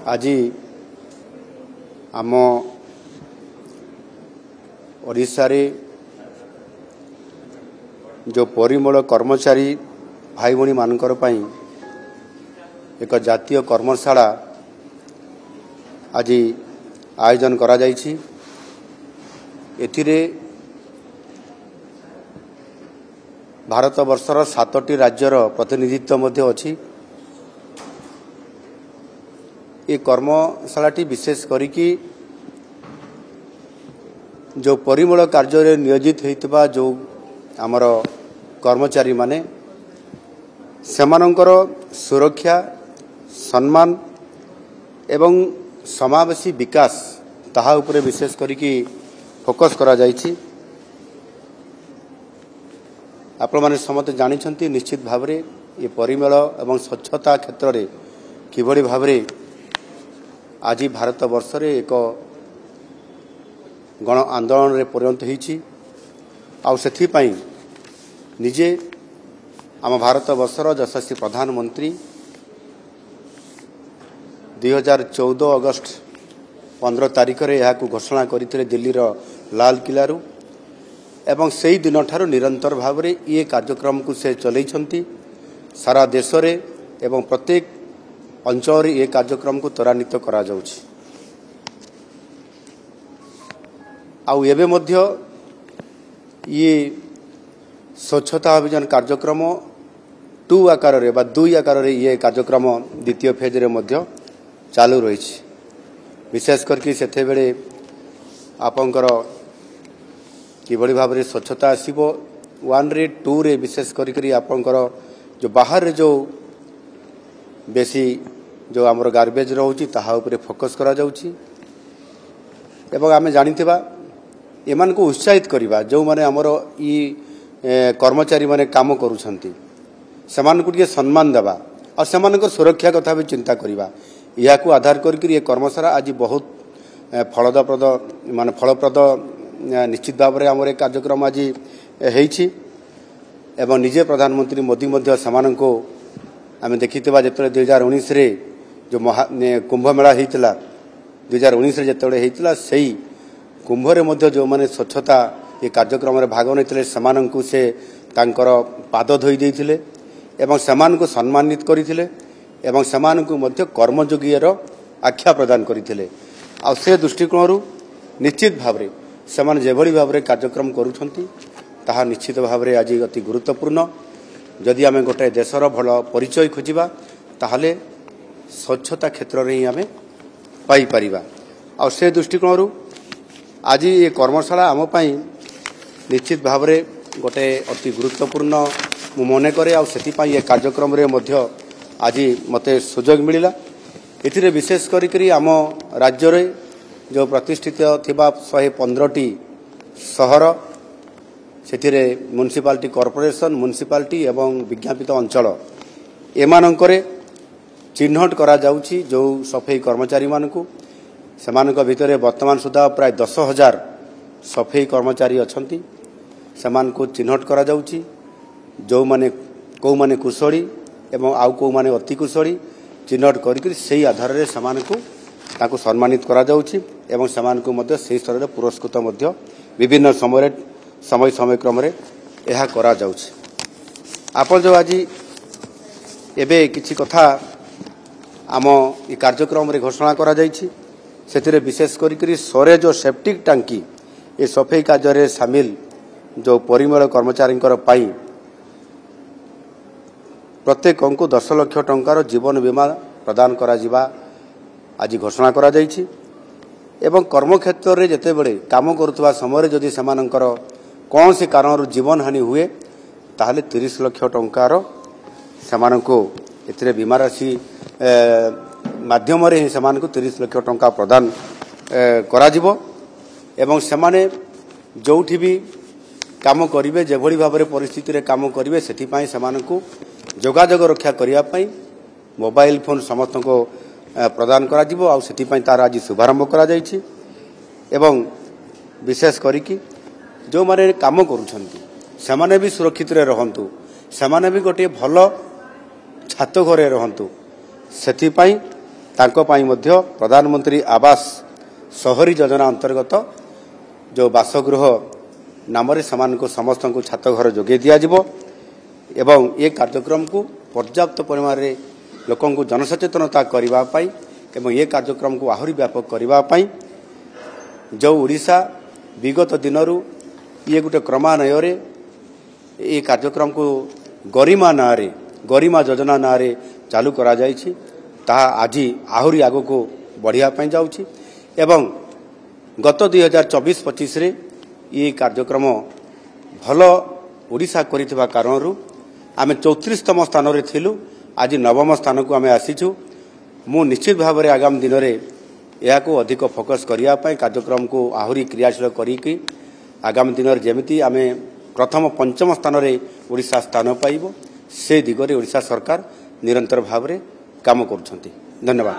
आज आम ओडिशा रे जो परिमल कर्मचारी भाई भणी मानकर पई एक जातीय कर्मशाला आज आयोजन करा जायछि। एथिरे भारत वर्षर 7टी राज्यर प्रतिनिधित्व मध्य अछि। ये कर्मशालाटी विशेष करिकी जो परिमल कार्य नियोजित होइतबा जो आमर कर्मचारी माने सेमानंकर सुरक्षा सम्मान एवं समावेशी विकास ताहा उपरे विशेष करिकी फोकस करा जायछि। आपण माने समस्त जानिछंती निश्चित भावरे ये परिमल एवं स्वच्छता क्षेत्र रे किभଳି भावरे आज भारत वर्ष रे एक गण आंदोलन रे परिणत होईछि। आ सेथि पई निजे आम भारत वर्षर यशस्वी प्रधानमंत्री 2014 अगस्त 15 तारिख रे यह घोषणा करते दिल्ली लाल किला रु एवं से दिन ठारू निरंतर भाव में ये कार्यक्रम को से चलैछंती। सारा देश रे एवं प्रत्येक अंचल ये कार्यक्रम को त्वरान्वित करा जाउछि। आउ एबे मध्य ये स्वच्छता अभियान कार्यक्रम 2 आकार रे बा 2 आकार रे ये कार्यक्रम द्वितीय फेज रे मध्य चालू रही। विशेष करके सेते बेले आपनकर किभଳି भाव में स्वच्छता आसीबो 1 रे 2 रे विशेष करी आपनकर जो बाहर रे जो बेसी जो हमर गार्बेज रहउची ताहा ऊपर फोकस करा जाउची। एवं आमे जानिथिबा एमान को उत्साहित करिबा जो माने हमर ई कर्मचारी माने काम करूछंती समान को के सम्मान देबा और समान को सुरक्षा कथा भी चिंता करिबा या को आधार करके ये कर्मशाला आज बहुत फलप्रद माने फलप्रद निश्चित भाव में आमर कार्यक्रम आज हेछि। एवं निजे प्रधानमंत्री मोदी मध्य समान को आम देखिथिबा जेतले 2019 रे जो कुंभ मेला हेइतला 2019 रे जेतले हेइतला सेही कुंभ रे मध्य जो माने स्वच्छता ये कार्यक्रम रे भाग नैथिले समान को से तांकर पाद धोई देइथिले एवं समान को सम्मानित करिथिले एवं समान को मध्य कर्मयोगीर आख्या प्रदान करिथिले। आ से दृष्टिकोण रु निश्चित भाव रे समान जेभଳି भाव रे कार्यक्रम करूछंती ताहा निश्चित भाव रे आज अति गुरुत्वपूर्ण। जदि आमे गोटे देशर भल परिचय खोजिबा ताहले स्वच्छता क्षेत्र रे ही आमे पाई परिबा। आ से दृष्टिकोण रु आज ये कर्मशाला आम पई निश्चित भाव रे गोटे अति गुरुत्वपूर्ण मु मने करे। आ सेति पई ये कार्यक्रम रे मध्य आज मते सुजोग मिलिला। एथिरे विशेष करी आम राज्य रे जो प्रतिष्ठित थिबा 115टी सहर सेथिरे म्युनिसिपालिटी कॉर्पोरेशन म्युनिसिपालिटी एवं विज्ञापित अंचल एमानंकरे चिन्हट करा जाउछि। जो सफाई कर्मचारी मानकु सेमानक भितरे वर्तमान सुधा प्राय 10,000 सफाई कर्मचारी अछंती सेमानकु चिन्हट करा जाउछि। जो माने को माने कुशली एवं आउ को माने अति कुशली चिन्हट करिकरी सेही आधार रे सेमानकु ताको सम्मानित करा जाउछि एवं सेमानकु मध्य सेही स्तर रे पुरस्कृत मध्य विभिन्न समय क्रम रे एहा करा जाउछि। आपण जो आज एबे किछि कथा आम ई कार्यक्रम रे घोषणा करा जाइछि सेतिरे विशेष करी सरे जो सेप्टिक टांकी ए सफाई कार्य रे शामिल जो परिमल कर्मचारी पाई प्रत्येक को 10 लाख टंकार जीवन बीमा प्रदान करा जिबा आज घोषणा करा जाइछि। एवं कर्मक्षेत्र रे जेते बेले काम करुवा समय जदि सेमानंकर कौन से कारण जीवन हानि हुए ताहले 30 लाख टंकार सेमानंको एथिरे बीमा राशि माध्यम रे सेमानंको 30 लाख टंका प्रदान करा जिवो। एवं सेमाने जोठी भी काम करिवे जेभଳି भाबरे परिस्थिति रे काम करिवे सेति पई सेमानंको जोगाजोग रक्षा करिया पई मोबाइल फोन समस्त को प्रदान करा जिवो। आ सेति पई तार आज शुभारंभ करा जाइछि। एवं विशेष करिकी जो माने काम करूछंती सेमाने भी सुरक्षित रे रहंतु सेमाने भी गोटे भल छात घरे रहंतु सेति पई तांको पाई मध्य प्रधानमंत्री आवास शहरी योजना अंतर्गत जो बासगृह नाम समान को समस्त को छात घर जोगे दिज्व एवं ये कार्यक्रम को पर्याप्त परिमाण में लोक जनसचेतनता करने एवं ये कार्यक्रम को आहरी व्यापक करने जो ओडिशा विगत दिनरू ये गोटे क्रमान्वय ये कार्यक्रम को गरिमा नारे गरिमा योजना नारे चालू करा जायछि ताहा आज आहरी आगो को बढ़िया पाई जाउछि एवं गत 2024-25 रे ये कार्यक्रम भल ओडिशा करितबा कारणरू आमे 34तम स्थान रे थिलु आज 9म स्थान को आमे आसीछु मु निश्चित भाव में आगामी दिन में यह को अधिक फोकस करिया पाई कार्यक्रम को आहरी क्रियाशील करिकि आगामी दिन में जेमिति आमे प्रथम 5म स्थान रे ओडिशा स्थान पाइबो से दिगरे ओडिशा सरकार निरंतर भाव में काम करुछंती। धन्यवाद।